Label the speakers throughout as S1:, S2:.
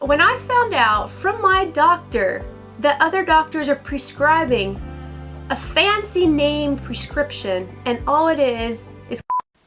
S1: When I found out from my doctor that other doctors are prescribing a fancy name prescription and all it is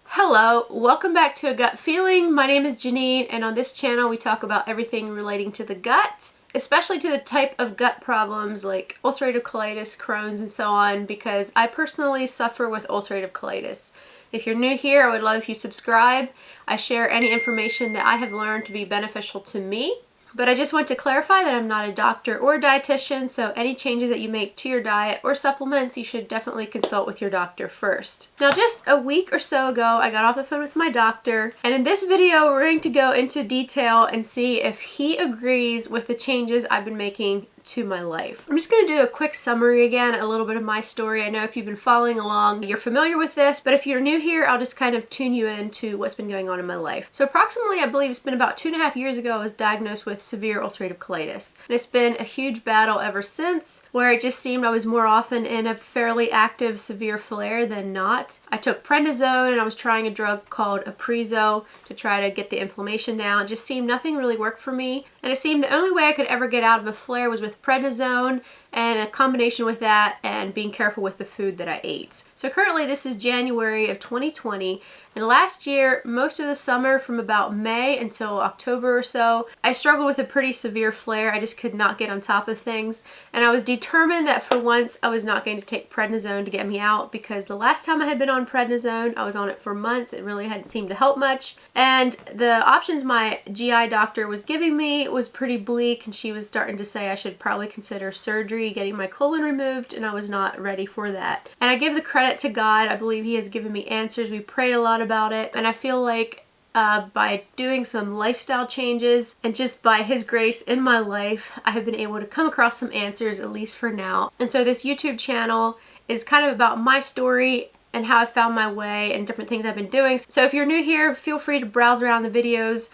S1: Hello, welcome back to A Gut Feeling. My name is Janine, and on this channel we talk about everything relating to the gut, especially to the type of gut problems like ulcerative colitis, Crohn's, and so on, because I personally suffer with ulcerative colitis. If you're new here, I would love if you subscribe. I share any information that I have learned to be beneficial to me. But I just want to clarify that I'm not a doctor or a dietitian, so any changes that you make to your diet or supplements, you should definitely consult with your doctor first. Now, just a week or so ago, I got off the phone with my doctor, and in this video, we're going to go into detail and see if he agrees with the changes I've been making to my life. I'm just going to do a quick summary again, a little bit of my story. I know if you've been following along, you're familiar with this, but if you're new here, I'll just kind of tune you into what's been going on in my life. So approximately, I believe it's been about 2.5 years ago, I was diagnosed with severe ulcerative colitis. And it's been a huge battle ever since, where it just seemed I was more often in a fairly active severe flare than not. I took prednisone and I was trying a drug called Aprizo to try to get the inflammation down. It just seemed nothing really worked for me. And it seemed the only way I could ever get out of a flare was with prednisone, and a combination with that and being careful with the food that I ate. So currently this is January of 2020, and last year, most of the summer from about May until October or so, I struggled with a pretty severe flare. I just could not get on top of things, and I was determined that for once I was not going to take prednisone to get me out, because the last time I had been on prednisone, I was on it for months. It really hadn't seemed to help much, and the options my GI doctor was giving me was pretty bleak, and she was starting to say I should probably consider surgery, getting my colon removed, and I was not ready for that. And I give the credit to God. I believe He has given me answers. We prayed a lot about it, and I feel like by doing some lifestyle changes and just by His grace in my life, I have been able to come across some answers, at least for now. And so this YouTube channel is kind of about my story and how I found my way and different things I've been doing. So if you're new here, feel free to browse around the videos.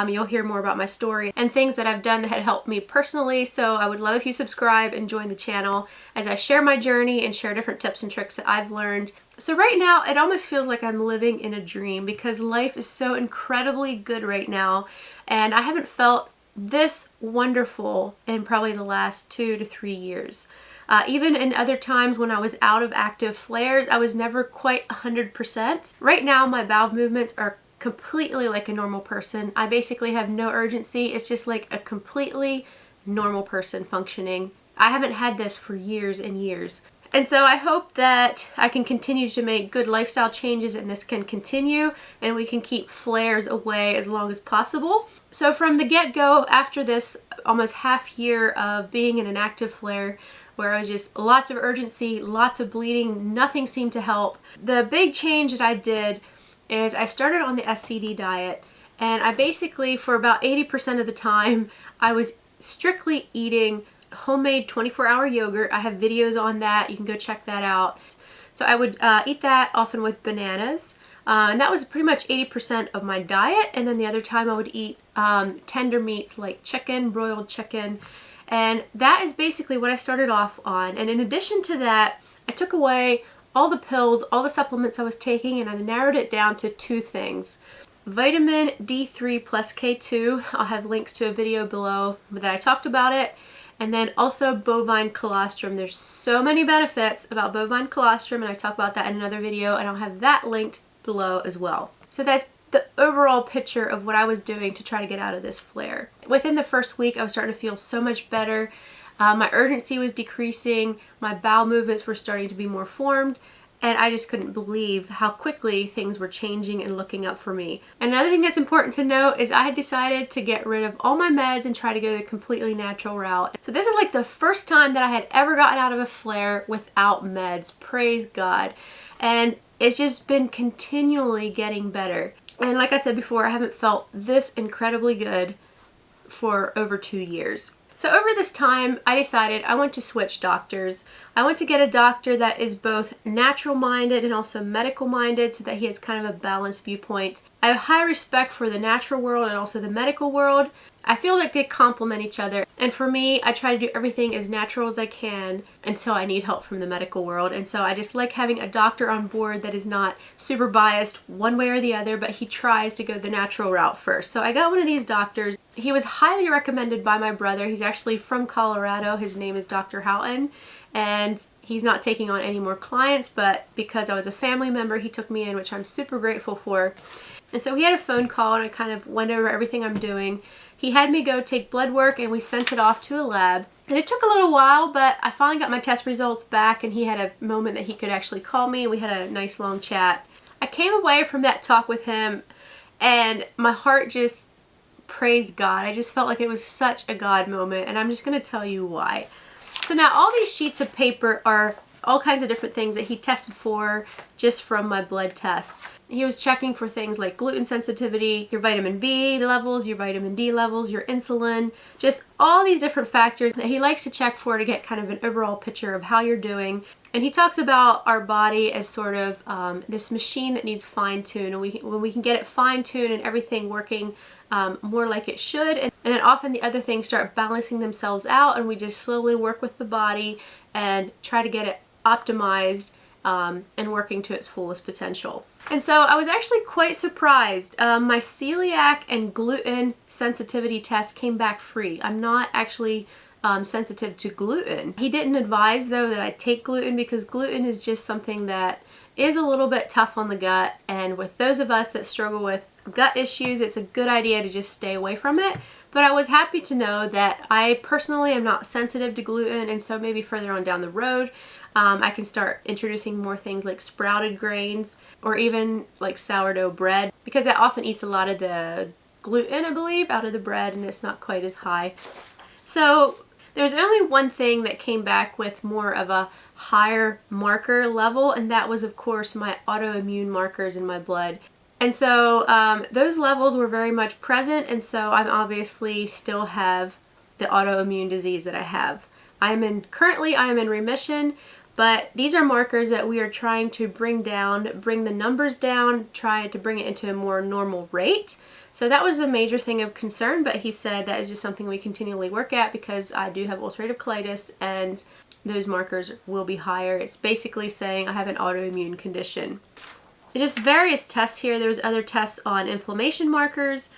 S1: You'll hear more about my story and things that I've done that had helped me personally. So I would love if you subscribe and join the channel as I share my journey and share different tips and tricks that I've learned. So right now, it almost feels like I'm living in a dream because life is so incredibly good right now. And I haven't felt this wonderful in probably the last 2 to 3 years. Even in other times when I was out of active flares, I was never quite 100%. Right now, my bowel movements are completely like a normal person. I basically have no urgency. It's just like a completely normal person functioning. I haven't had this for years and years. And so I hope that I can continue to make good lifestyle changes and this can continue and we can keep flares away as long as possible. So from the get-go, after this almost half year of being in an active flare, where I was just lots of urgency, lots of bleeding, nothing seemed to help, the big change that I did is I started on the SCD diet, and I basically, for about 80% of the time, I was strictly eating homemade 24-hour yogurt. I have videos on that. You can go check that out. So I would eat that often with bananas, and that was pretty much 80% of my diet, and then the other time I would eat tender meats like chicken, broiled chicken, and that is basically what I started off on. And in addition to that, I took away all the pills, all the supplements I was taking, and I narrowed it down to 2 things. Vitamin D3 plus K2, I'll have links to a video below that I talked about it, and then also bovine colostrum. There's so many benefits about bovine colostrum, and I talk about that in another video, and I'll have that linked below as well. So that's the overall picture of what I was doing to try to get out of this flare. Within the first week, I was starting to feel so much better. My urgency was decreasing, my bowel movements were starting to be more formed, and I just couldn't believe how quickly things were changing and looking up for me. And another thing that's important to note is I had decided to get rid of all my meds and try to go the completely natural route. So this is like the first time that I had ever gotten out of a flare without meds. Praise God. And it's just been continually getting better. And like I said before, I haven't felt this incredibly good for over 2 years. So over this time, I decided I want to switch doctors. I want to get a doctor that is both natural-minded and also medical-minded so that he has kind of a balanced viewpoint. I have high respect for the natural world and also the medical world. I feel like they complement each other. And for me, I try to do everything as natural as I can until I need help from the medical world. And so I just like having a doctor on board that is not super biased one way or the other, but he tries to go the natural route first. So I got one of these doctors. He was highly recommended by my brother. He's actually from Colorado. His name is Dr. Houghton. And he's not taking on any more clients, but because I was a family member, he took me in, which I'm super grateful for. And so we had a phone call and I kind of went over everything I'm doing. He had me go take blood work and we sent it off to a lab. And it took a little while, but I finally got my test results back and he had a moment that he could actually call me and we had a nice long chat. I came away from that talk with him and my heart just praised God. I just felt like it was such a God moment, and I'm just going to tell you why. So now all these sheets of paper are all kinds of different things that he tested for just from my blood tests. He was checking for things like gluten sensitivity, your vitamin B levels, your vitamin D levels, your insulin, just all these different factors that he likes to check for to get kind of an overall picture of how you're doing. And he talks about our body as sort of this machine that needs fine-tune, and when we can get it fine-tuned and everything working more like it should, and then often the other things start balancing themselves out and we just slowly work with the body and try to get it optimized and working to its fullest potential. And so I was actually quite surprised. My celiac and gluten sensitivity test came back free. I'm not actually sensitive to gluten. He didn't advise though that I take gluten because gluten is just something that is a little bit tough on the gut, and with those of us that struggle with gut issues, it's a good idea to just stay away from it. But I was happy to know that I personally am not sensitive to gluten, and so maybe further on down the road I can start introducing more things like sprouted grains or even like sourdough bread, because that often eats a lot of the gluten, I believe, out of the bread, and it's not quite as high. So there's only one thing that came back with more of a higher marker level, and that was of course my autoimmune markers in my blood. And so those levels were very much present, and so I'm obviously still have the autoimmune disease that I have. Currently I am in remission, but these are markers that we are trying to bring down, bring the numbers down, try to bring it into a more normal rate. So that was a major thing of concern, but he said that is just something we continually work at because I do have ulcerative colitis and those markers will be higher. It's basically saying I have an autoimmune condition. Just various tests here. There was other tests on inflammation markers.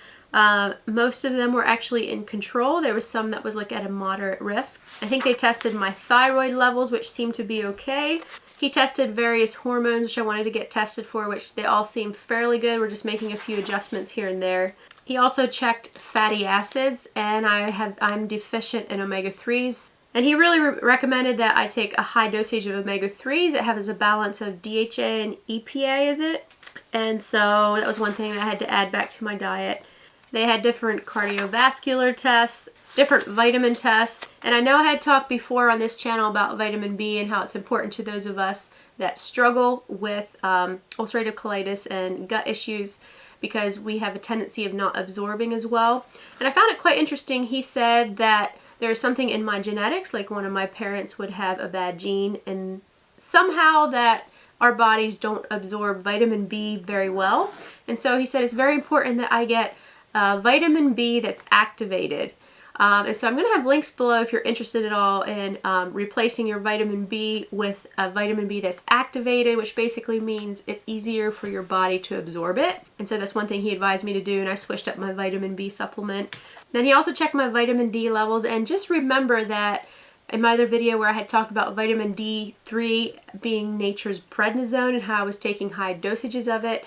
S1: Most of them were actually in control. There was some that was like at a moderate risk. I think they tested my thyroid levels, which seemed to be okay. He tested various hormones, which I wanted to get tested for, which they all seemed fairly good. We're just making a few adjustments here and there. He also checked fatty acids, and I'm deficient in omega-3s. And he really recommended that I take a high dosage of omega-3s. It has a balance of DHA and EPA, is it? And so that was one thing that I had to add back to my diet. They had different cardiovascular tests, different vitamin tests. And I know I had talked before on this channel about vitamin B and how it's important to those of us that struggle with ulcerative colitis and gut issues, because we have a tendency of not absorbing as well. And I found it quite interesting. He said that there's something in my genetics, like one of my parents would have a bad gene, and somehow that our bodies don't absorb vitamin B very well. And so he said it's very important that I get vitamin B that's activated. And so I'm going to have links below if you're interested at all in replacing your vitamin B with a vitamin B that's activated, which basically means it's easier for your body to absorb it. And so that's one thing he advised me to do, and I switched up my vitamin B supplement. Then he also checked my vitamin D levels, and just remember that in my other video where I had talked about vitamin D3 being nature's prednisone and how I was taking high dosages of it,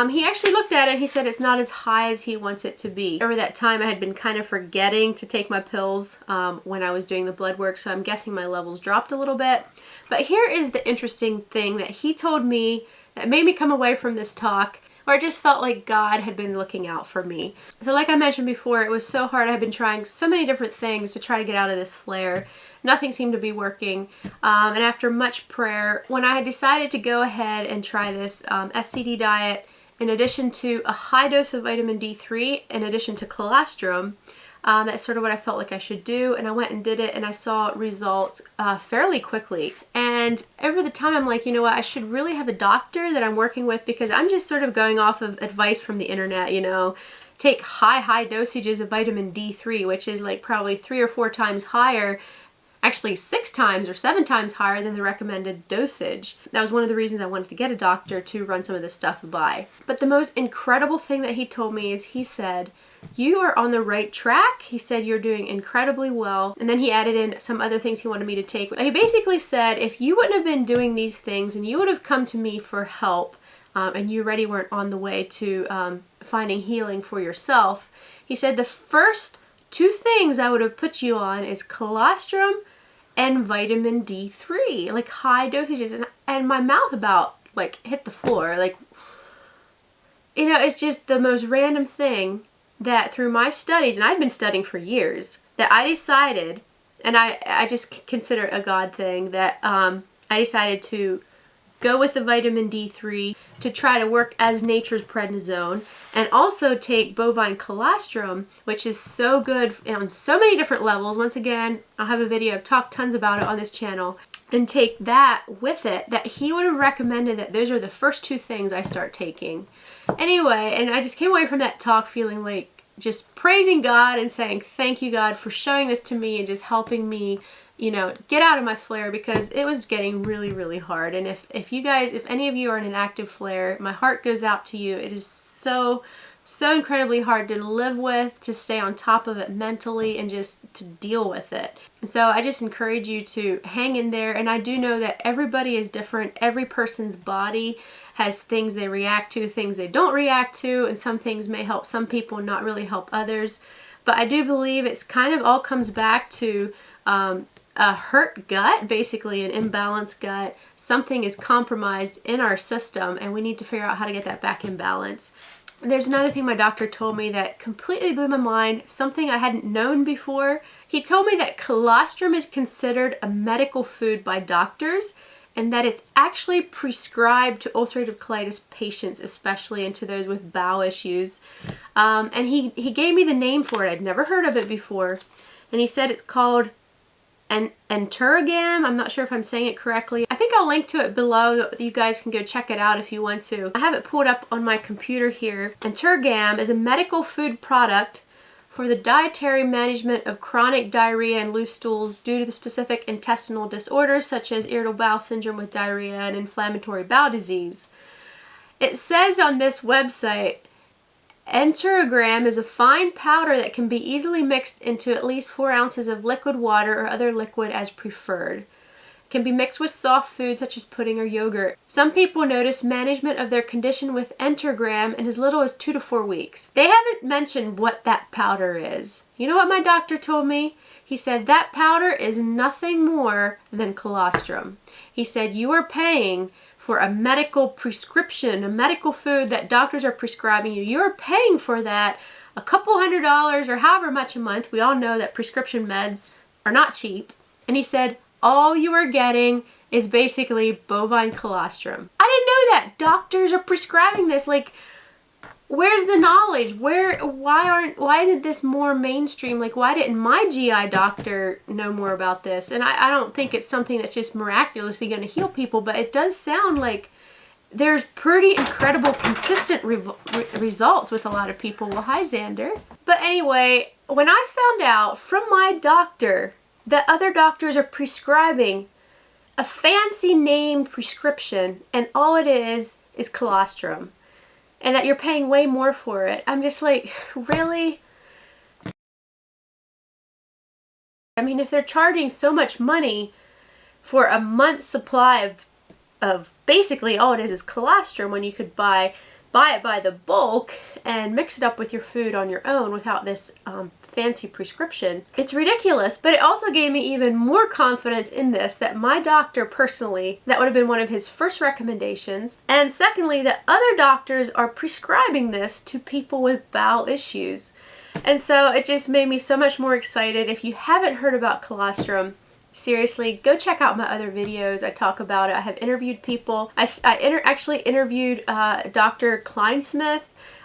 S1: he actually looked at it and he said it's not as high as he wants it to be. Over that time I had been kind of forgetting to take my pills when I was doing the blood work, so I'm guessing my levels dropped a little bit. But here is the interesting thing that he told me that made me come away from this talk where I just felt like God had been looking out for me. So like I mentioned before, it was so hard. I had been trying so many different things to try to get out of this flare. Nothing seemed to be working. And after much prayer, when I had decided to go ahead and try this SCD diet, in addition to a high dose of vitamin D3, in addition to colostrum, that's sort of what I felt like I should do. And I went and did it, and I saw results fairly quickly. And And over the time, I'm like, you know what, I should really have a doctor that I'm working with, because I'm just sort of going off of advice from the internet, you know. Take high dosages of vitamin D3, which is like probably 3 or 4 times higher, actually 6 times or 7 times higher than the recommended dosage. That was one of the reasons I wanted to get a doctor to run some of this stuff by. But the most incredible thing that he told me is, he said, you are on the right track. He said, you're doing incredibly well. And then he added in some other things he wanted me to take. He basically said, if you wouldn't have been doing these things and you would have come to me for help, and you already weren't on the way to finding healing for yourself, he said the first 2 things I would have put you on is colostrum and vitamin D3, like high dosages. And my mouth about like hit the floor. Like, you know, it's just the most random thing that through my studies, and I've been studying for years, that I decided, and I just consider it a God thing, that I decided to go with the vitamin D3 to try to work as nature's prednisone, and also take bovine colostrum, which is so good on so many different levels. Once again, I'll have a video, I've talked tons about it on this channel, and take that with it, that he would have recommended that those are the first 2 things I start taking. Anyway, and I just came away from that talk feeling like just praising God and saying, thank you, God, for showing this to me and just helping me, you know, get out of my flare, because it was getting really hard. And if you guys, if any of you are in an active flare, my heart goes out to you. It is so incredibly hard to live with, to stay on top of it mentally, and just to deal with it. And so I just encourage you to hang in there. And I do know that everybody is different. Every person's body has things they react to, things they don't react to, and some things may help some people, not really help others. But I do believe it's kind of all comes back to a hurt gut, basically an imbalanced gut. Something is compromised in our system, and we need to figure out how to get that back in balance. There's another thing my doctor told me that completely blew my mind, something I hadn't known before. He told me that colostrum is considered a medical food by doctors, and that it's actually prescribed to ulcerative colitis patients, especially, and to those with bowel issues. And he gave me the name for it. I'd never heard of it before. And he said it's called Enterogam. I'm not sure if I'm saying it correctly. I think I'll link to it below. You guys can go check it out if you want to. I have it pulled up on my computer here. Enterogam is a medical food product for the dietary management of chronic diarrhea and loose stools due to the specific intestinal disorders such as irritable bowel syndrome with diarrhea and inflammatory bowel disease. It says on this website, Enterogam is a fine powder that can be easily mixed into at least 4 ounces of liquid water or other liquid as preferred. It can be mixed with soft foods such as pudding or yogurt. Some people notice management of their condition with Enterogam in as little as 2 to 4 weeks. They haven't mentioned what that powder is. You know what my doctor told me? He said that powder is nothing more than colostrum. He said you are paying for a medical prescription, a medical food that doctors are prescribing you. You're paying for that a couple $100s or however much a month. We all know that prescription meds are not cheap. And he said, all you are getting is basically bovine colostrum. I didn't know that. Doctors are prescribing this. Like, where's the knowledge? Why isn't this more mainstream? Like, why didn't my GI doctor know more about this? And I don't think it's something that's just miraculously going to heal people, but it does sound like there's pretty incredible consistent results with a lot of people. Well, hi, Xander. But anyway, when I found out from my doctor that other doctors are prescribing a fancy named prescription, and all it is colostrum, and that you're paying way more for it, I'm just like, really? I mean, if they're charging so much money for a month's supply of basically all it is colostrum, when you could buy it by the bulk and mix it up with your food on your own without this fancy prescription, it's ridiculous. But it also gave me even more confidence in this, that my doctor personally, that would have been one of his first recommendations, and secondly, that other doctors are prescribing this to people with bowel issues. And so it just made me so much more excited. If you haven't heard about colostrum, seriously, go check out my other videos. I talk about it. I have interviewed people. I actually interviewed Dr. Kleinsmith,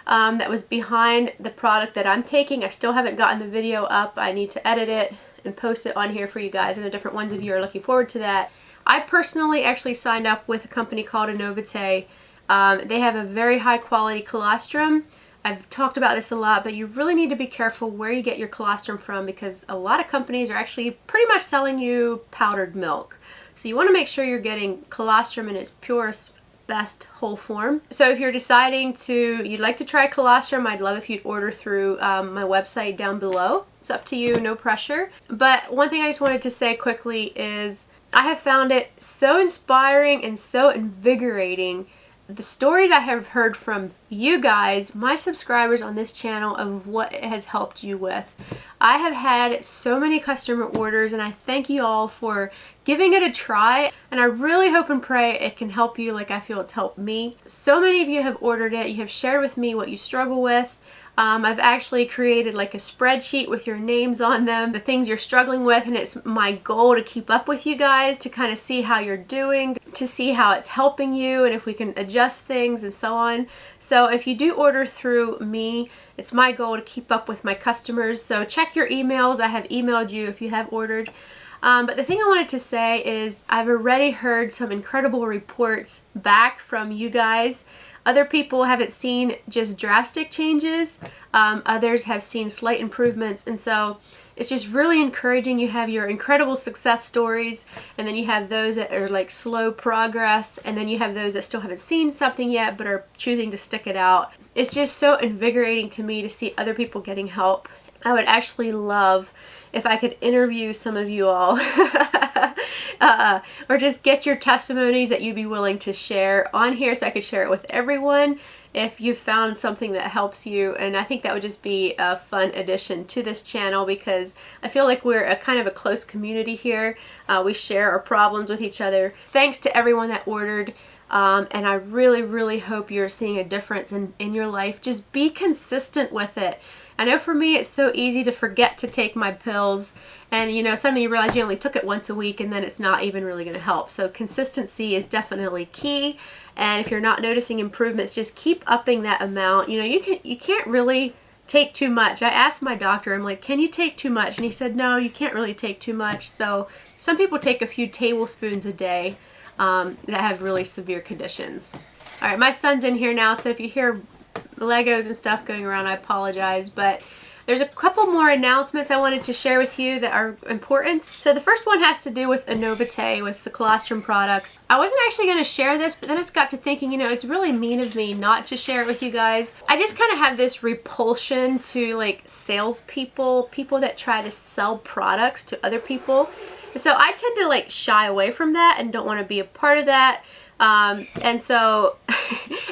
S1: that was behind the product that I'm taking. I still haven't gotten the video up. I need to edit it and post it on here for you guys, and different ones of you are looking forward to that. I personally actually signed up with a company called Innovate. They have a very high quality colostrum. I've talked about this a lot, but you really need to be careful where you get your colostrum from, because a lot of companies are actually pretty much selling you powdered milk. So you want to make sure you're getting colostrum in its purest, best whole form. So if you're deciding you'd like to try colostrum, I'd love if you'd order through my website down below. It's up to you, no pressure. But one thing I just wanted to say quickly is I have found it so inspiring and so invigorating, the stories I have heard from you guys, my subscribers on this channel, of what it has helped you with. I have had so many customer orders, and I thank you all for giving it a try, and I really hope and pray it can help you like I feel it's helped me. So many of you have ordered it. You have shared with me what you struggle with. I've actually created like a spreadsheet with your names on them, the things you're struggling with, and it's my goal to keep up with you guys, to kind of see how you're doing, to see how it's helping you, and if we can adjust things and so on. So if you do order through me, it's my goal to keep up with my customers. So check your emails. I have emailed you if you have ordered. But the thing I wanted to say is I've already heard some incredible reports back from you guys. Other people haven't seen just drastic changes. Others have seen slight improvements. And so it's just really encouraging. You have your incredible success stories, and then you have those that are like slow progress, and then you have those that still haven't seen something yet but are choosing to stick it out. It's just so invigorating to me to see other people getting help. I would actually love if I could interview some of you all or just get your testimonies that you'd be willing to share on here so I could share it with everyone if you found something that helps you. And I think that would just be a fun addition to this channel, because I feel like we're a kind of a close community here. We share our problems with each other. Thanks to everyone that ordered. And I really, really hope you're seeing a difference in your life. Just be consistent with it. I know for me it's so easy to forget to take my pills, and you know, suddenly you realize you only took it once a week, and then it's not even really going to help. So consistency is definitely key, and if you're not noticing improvements, just keep upping that amount. You know, you can't really take too much. I asked my doctor, I'm like, can you take too much? And he said, no, you can't really take too much. So some people take a few tablespoons a day that have really severe conditions. All right, my son's in here now, so if you hear Legos and stuff going around, I apologize, but there's a couple more announcements I wanted to share with you that are important. So the first one has to do with Innovate, with the colostrum products. I wasn't actually going to share this, but then I just got to thinking, you know, it's really mean of me not to share it with you guys. I just kind of have this repulsion to like salespeople, people that try to sell products to other people. And so I tend to like shy away from that and don't want to be a part of that. And so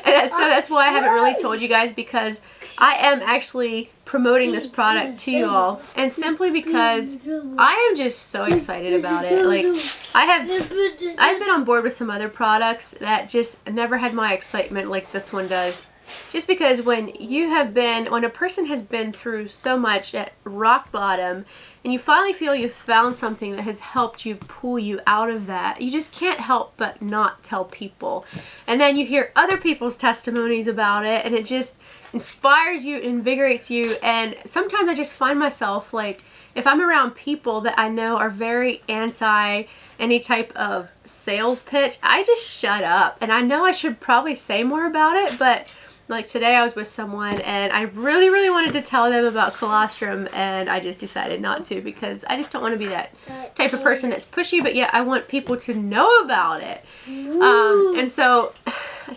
S1: that's why I haven't really told you guys, because I am actually promoting this product to you all, and simply because I am just so excited about it. Like I've been on board with some other products that just never had my excitement like this one does. Just because when a person has been through so much at rock bottom, and you finally feel you've found something that has helped you pull you out of that, you just can't help but not tell people. And then you hear other people's testimonies about it, and it just inspires you, invigorates you. And sometimes I just find myself like, if I'm around people that I know are very anti any type of sales pitch, I just shut up. And I know I should probably say more about it, but like today I was with someone and I really, really wanted to tell them about colostrum, and I just decided not to, because I just don't want to be that type of person that's pushy, but yet I want people to know about it. And so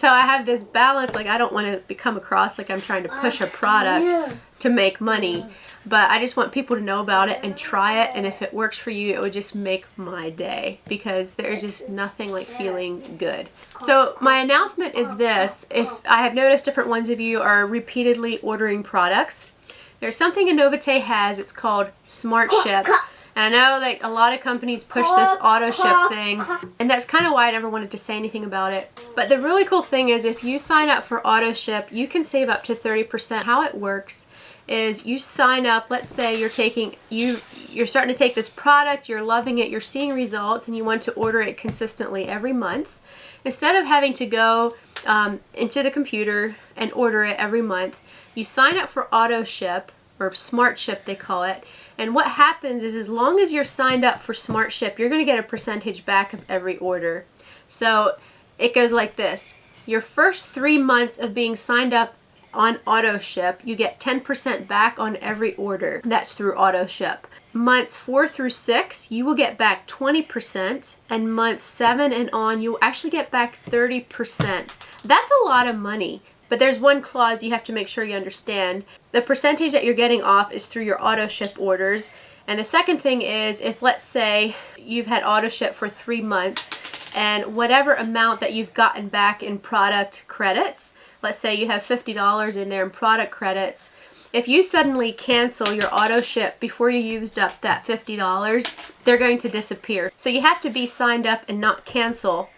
S1: I have this balance. Like, I don't want to become across like I'm trying to push a product to make money, but I just want people to know about it and try it, and if it works for you, it would just make my day, because there's just nothing like feeling good. So my announcement is this: if I have noticed different ones of you are repeatedly ordering products, there's something Innovate has. It's called Smart Ship. And I know that a lot of companies push this auto ship thing, and that's kind of why I never wanted to say anything about it. But the really cool thing is, if you sign up for auto ship, you can save up to 30%. How it works is you sign up, let's say you're starting to take this product, you're loving it, you're seeing results, and you want to order it consistently every month. Instead of having to go into the computer and order it every month, you sign up for auto ship, or smart ship they call it, And what happens is as long as you're signed up for Smart Ship, you're going to get a percentage back of every order. So it goes like this. Your first 3 months of being signed up on auto ship, you get 10% back on every order. That's through auto ship. Months 4 through 6, you will get back 20%, and months 7 and on, you'll actually get back 30%. That's a lot of money. But there's one clause you have to make sure you understand. The percentage that you're getting off is through your auto ship orders. And the second thing is, if let's say you've had auto ship for 3 months, and whatever amount that you've gotten back in product credits, let's say you have $50 in there in product credits, if you suddenly cancel your auto ship before you used up that $50, they're going to disappear. So you have to be signed up and not cancel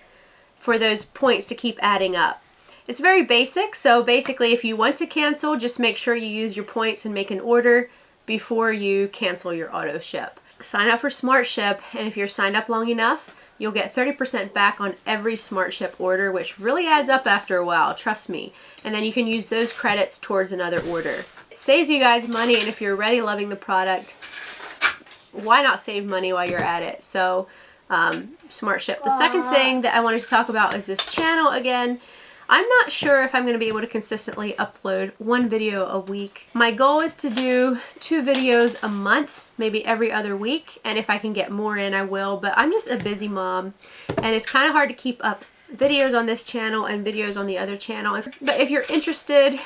S1: for those points to keep adding up. It's very basic, so basically if you want to cancel, just make sure you use your points and make an order before you cancel your auto ship. Sign up for Smart Ship, and if you're signed up long enough, you'll get 30% back on every Smart Ship order, which really adds up after a while, trust me. And then you can use those credits towards another order. It saves you guys money, and if you're already loving the product, why not save money while you're at it? So, Smart Ship. The second thing that I wanted to talk about is this channel again. I'm not sure if I'm going to be able to consistently upload 1 video a week. My goal is to do 2 videos a month, maybe every other week, and if I can get more in, I will, but I'm just a busy mom, and it's kind of hard to keep up videos on this channel and videos on the other channel. But if you're interested,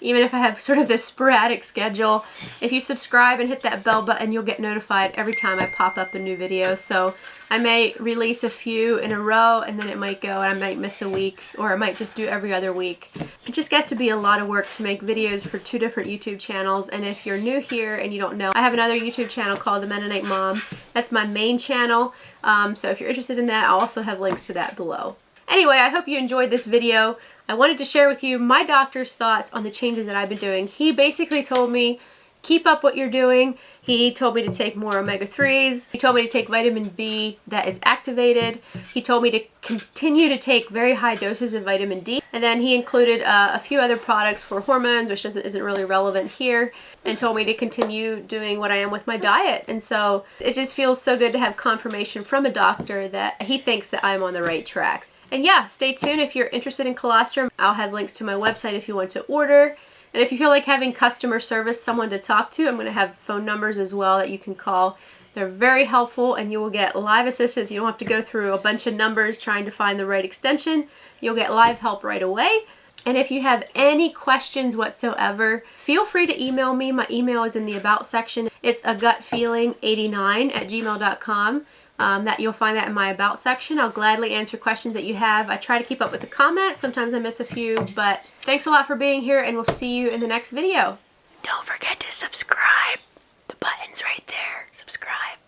S1: even if I have sort of this sporadic schedule, if you subscribe and hit that bell button, you'll get notified every time I pop up a new video. So I may release a few in a row, and then it might go and I might miss a week, or I might just do every other week. It just gets to be a lot of work to make videos for 2 different YouTube channels. And if you're new here and you don't know, I have another YouTube channel called The Mennonite Mom. That's my main channel. So if you're interested in that, I'll also have links to that below. Anyway, I hope you enjoyed this video. I wanted to share with you my doctor's thoughts on the changes that I've been doing. He basically told me, keep up what you're doing. He told me to take more omega-3s. He told me to take vitamin B that is activated. He told me to continue to take very high doses of vitamin D. And then he included a few other products for hormones, which isn't really relevant here, and told me to continue doing what I am with my diet. And so it just feels so good to have confirmation from a doctor that he thinks that I'm on the right tracks. And yeah, stay tuned if you're interested in colostrum. I'll have links to my website if you want to order. And if you feel like having customer service, someone to talk to, I'm going to have phone numbers as well that you can call. They're very helpful, and you will get live assistance. You don't have to go through a bunch of numbers trying to find the right extension. You'll get live help right away. And if you have any questions whatsoever, feel free to email me. My email is in the About section. It's agutfeeling89@gmail.com. That you'll find that in my About section. I'll gladly answer questions that you have. I try to keep up with the comments. Sometimes I miss a few, but thanks a lot for being here, and we'll see you in the next video. Don't forget to subscribe. The button's right there. Subscribe.